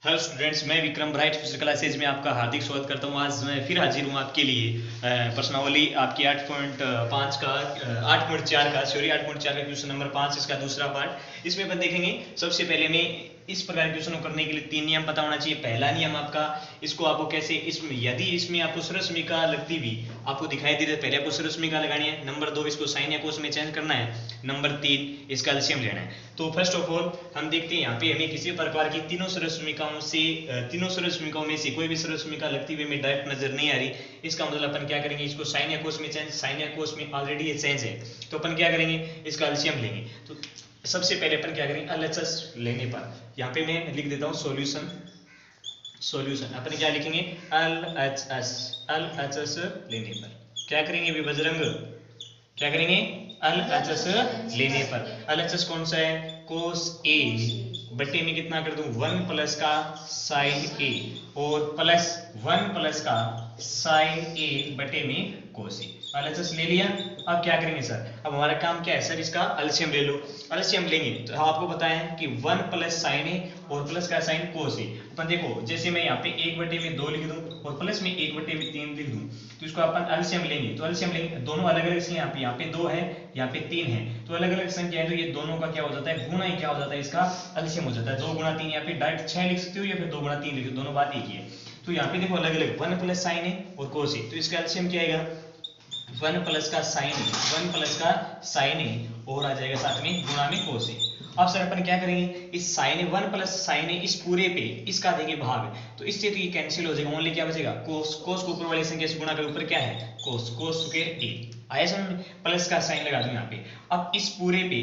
Hello students, मैं Vikram bright physical classes में आपका हार्दिक स्वागत करता हूं। आज मैं फिर हाजिर हूं आपके लिए प्रश्नावली आपकी 8.5 का 8.4 का 8.4 का क्वेश्चन नंबर 5 इसका दूसरा पार्ट। इसमें अपन देखेंगे सबसे पहले में इस प्रकार के क्वेश्चन को करने के लिए 3 नियम पता होना चाहिए। पहला नियम आपका, इसको आपको कैसे इसमें यदि इसमें आपको सरस्मिका लगती हुई आपको दिखाई दे रही है, पहले आपको सरस्मिका लगानी है। नंबर 2, इसको साइन या कोस में चेंज करना है। नंबर 3, इसका एलसीएम लेना है। तो फर्स्ट ऑफ ऑल हम देखते हैं यहाँ पे हमें किसी प्रकार की तीनों सरस्मिकाओं में से कोई भी सरस्मिका लगती हुई हमें डायरेक्ट नजर नहीं आ रही। इसका मतलब अपन क्या करेंगे, इसको साइन या कोस में चेंज, साइन या कोस में ऑलरेडी ये चेंज है तो अपन क्या करेंगे, इसका एलसीएम लेंगे। तो सबसे पहले अपन क्या करेंगे, एलएचएस लेने पर यहाँ पे मैं लिख देता हूँ सॉल्यूशन अपन क्या लिखेंगे, एलएचएस लेने पर क्या करेंगे भी बजरंग, क्या करेंगे एलएचएस लेने पर। एलएचएस कौन सा है, कोस ए बटे में कितना कर दूं 1 प्लस का साइन ए और प्लस 1 प्लस का साइन ए बटे में कोस ए। एलएचएस ले लिया। अब क्या करेंगे सर, अब हमारा काम क्या है सर, इसका एलसीएम ले लो। एलसीएम लेंगे तो आपको पता है कि 1 प्लस साइन ए और प्लस का साइन कोस ए। अपन देखो जैसे मैं यहाँ पे 1 बटे में 2 लिख दूं और प्लस में 1 बटे में 3 लिख दूं तो इसको अपन एलसीएम लेंगे। तो एलसीएम लेंगे, दोनों अलग अलग से यहाँ पे 2 है, यहाँ पे 3 है, तो अलग अलग संख्या है तो ये दोनों का क्या हो जाता है, गुणा ही क्या हो जाता है, इसका एलसीएम हो जाता है। 2 गुणा 3 यहाँ पे डायरेक्ट 6 लिख सकते हो या फिर 2 गुणा 3 लिख दो, दोनों बात एक ही है। तो यहाँ पे देखो अलग अलग 1 प्लस साइन ए और कोस ए, तो इसका एलसीएम क्या आएगा 1 प्लस का साइन ए, 1 प्लस का साइन ए और आ जाएगा साथ में गुणा में कोस ए। अब सर अपन क्या करेंगे, इस साइन ए 1 प्लस साइन ए इस पूरे पे इसका देंगे भाग, तो इससे तो ये कैंसिल हो जाएगा, ओनली क्या बचेगा कोस। कोस को ऊपर वाली संख्या से गुणा कर, ऊपर क्या है कोस, कोस स्क्वायर ए आया समझ, प्लस का साइन लगा दूं यहाँ पे। अब इस पूरे पे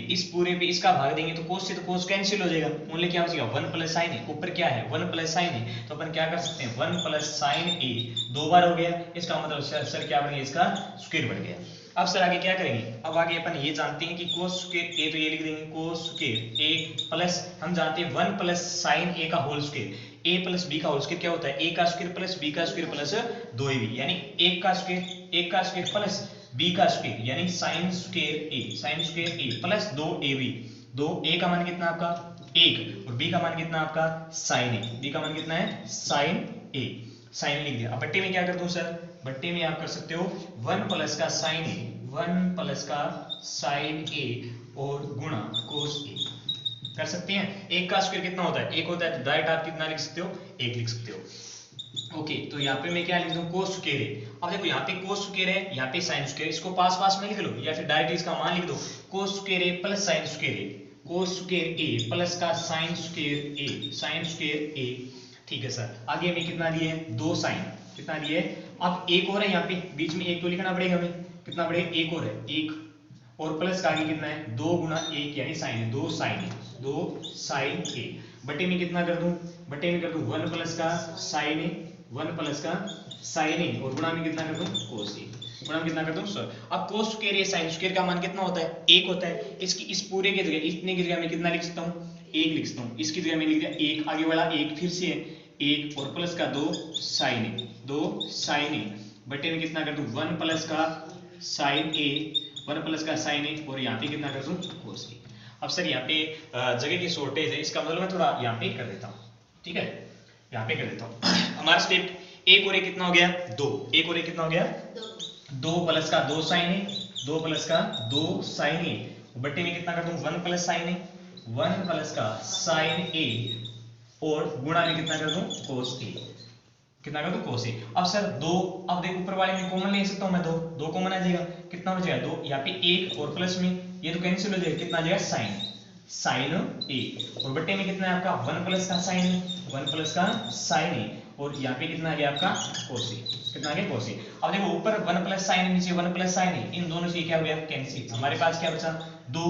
इसका भाग देंगे तो कोस से तो कोस कैंसिल हो जाएगा, ओनली क्या बचेगा 1 प्लस साइन ए, ऊपर क्या है 1 प्लस साइन ए, तो अपन क्या कर सकते हैं 1 प्लस साइन ए 2 बार हो गया, इसका मतलब सर क्या बढ़ गया, इसका स्क्वायर बढ़ गया। अब सर आगे क्या करेंगे, अब आगे अपन ये जानते हैं कि कोस स्क्वायर ए, तो ये लिख देंगे कोस स्क्वायर ए प्लस हम जानते हैं 1 प्लस साइन ए का होल स्क्वायर, ए प्लस बी का होल स्क्वायर क्या होता है, ए का स्क्वायर प्लस बी का स्क्वायर प्लस 2ab, यानी a का स्क्वायर प्लस b का स्क्वायर यानी sine square a plus 2ab। 2a का मान कितना आपका 1 और b का मान कितना आपका साइन a, b का मान कितना है साइन a, साइन लिख दिया। अब बट्टे में क्या कर दूं सर, बट्टे में आप कर सकते हो 1 प्लस का साइन ए, 1 प्लस का साइन ए और गुणा कोस ए कर सकते हैं। एक का स्क्वायर कितना होता है, 1 होता है, तो डायरेक्ट आप कितना लिख सकते हो 1 लिख सकते हो। ओके, तो यहाँ पे मैं क्या लिख दूं कोस स्क्वायर है। अब देखो यहाँ पे कोस स्क्वायर है, यहाँ पे साइन स्क्वायर, इसको पास में लिख लो या फिर डायरेक्ट इसका मान लिख दो, कोस स्क्वायर ए प्लस साइन स्क्वायर ए, कोस स्क्वायर ए प्लस का साइन स्क्वायर ए, साइन स्क्वायर ए। ठीक है सर, आगे हमें कितना दिए 2 साइन, कितना दिए, अब एक और है यहाँ पे बीच में, एक तो लिखना पड़ेगा हमें, कितना पड़ेगा एक और है, एक और प्लस का आगे कितना है 2 गुना 1 यानी साइन, 2 साइन ए बटे में कितना कर दूं, बटे में कर दूं 1 प्लस का साइन ए, 1 प्लस का साइन ए और गुणा में कितना कर दूं कोस ए, गुणा में कितना कर दूं सर। अब कोस स्क्वायर ए साइन स्क्वायर का मान कितना होता है 1 होता है, इसकी इस पूरे की जगह इतने की जगह मैं कितना लिख सकता हूं 1 लिख सकता हूं, इसकी जगह में लिख दिया 1, आगे वाला 1 फिर से 1 और प्लस का 2 साइन ए बटे में कितना कर दूं 1 प्लस का साइन ए, 1 प्लस का साइन ए और यहाँ पे कितना कर दूं कोस ए। अब सर यहाँ पे जगह की शॉर्टेज है, इसका मतलब मैं थोड़ा यहाँ पे कर देता हूँ, ठीक है यहाँ पे कर देता हूँ। हमारा स्टेप 1 और 1 कितना हो गया 2, 1 और 1 कितना हो गया 2 प्लस का 2 साइन ए, 2 प्लस का 2 साइन ए बटे में कितना कर दूं 1 प्लस साइन ए, 1 प्लस का साइन ए और गुणा में कितना कर दूं कोस ए, कितना कर दूं कोस ए। अब सर 2, अब देखो ऊपर वाले में कॉमन ले सकता हूं मैं, 2 कॉमन आ जाएगा, कितना बचेगा 2, यहाँ पे 1 और प्लस में ये तो कैंसिल हो जाएगा, कितना आ जाएगा साइन ए और बट्टे में कितना है आपका 1 प्लस का साइन ए, 1 प्लस का साइन ए और यहाँ पे कितना आ गया आपका कोस ए, कितना आ गया कोस ए। अब देखो ऊपर 1 प्लस साइन नीचे 1 प्लस साइन ए, इन दोनों से क्या हो गया कैंसिल, हमारे पास क्या बचा 2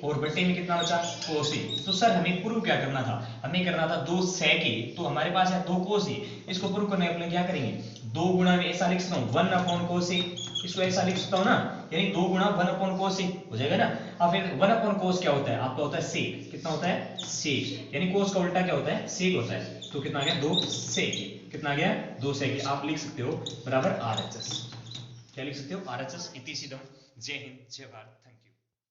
और बट्टे में कितना बचा कोस ए। तो सर हमें प्रूव क्या करना था, हमें करना था 2 सेक ए, तो हमारे पास है 2 कोस ए, इसको प्रूव करने के लिए क्या करेंगे 2 गुणा में ऐसा लिख सकता हूँ 1 अपॉन कोस ए, इसको ऐसा लिख सकता हूँ ना, यानी 2 गुणा 1 अपॉन कोस ए हो जाएगा ना। अब फिर 1 अपॉन कोस क्या होता है आपका, होता है सेक, कितना होता है सेक, यानी कोस का उल्टा क्या होता है सेक होता है, तो कितना आ गया 2 सेक, कितना आ गया 2 सेक, आप लिख सकते हो बराबर आरएचएस, क्या लिख सकते हो आरएचएस। इति सिद्धम, जय हिंद जय भारत।